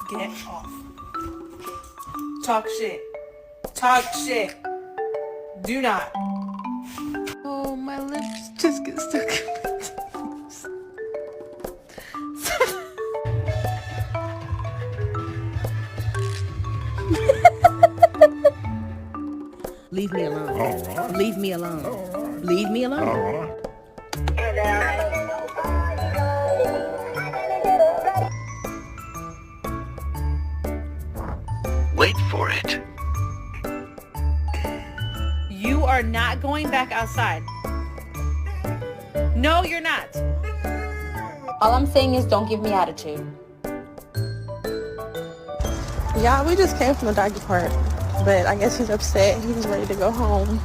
Get off. Talk shit. Talk shit. Do not. Oh, my lips just get stuck. Leave me alone. Leave me alone. Leave me alone. Wait for it. You are not going back outside. No, you're not. All I'm saying is don't give me attitude. Yeah, we just came from the doggy park, but I guess he's upset. He's ready to go home.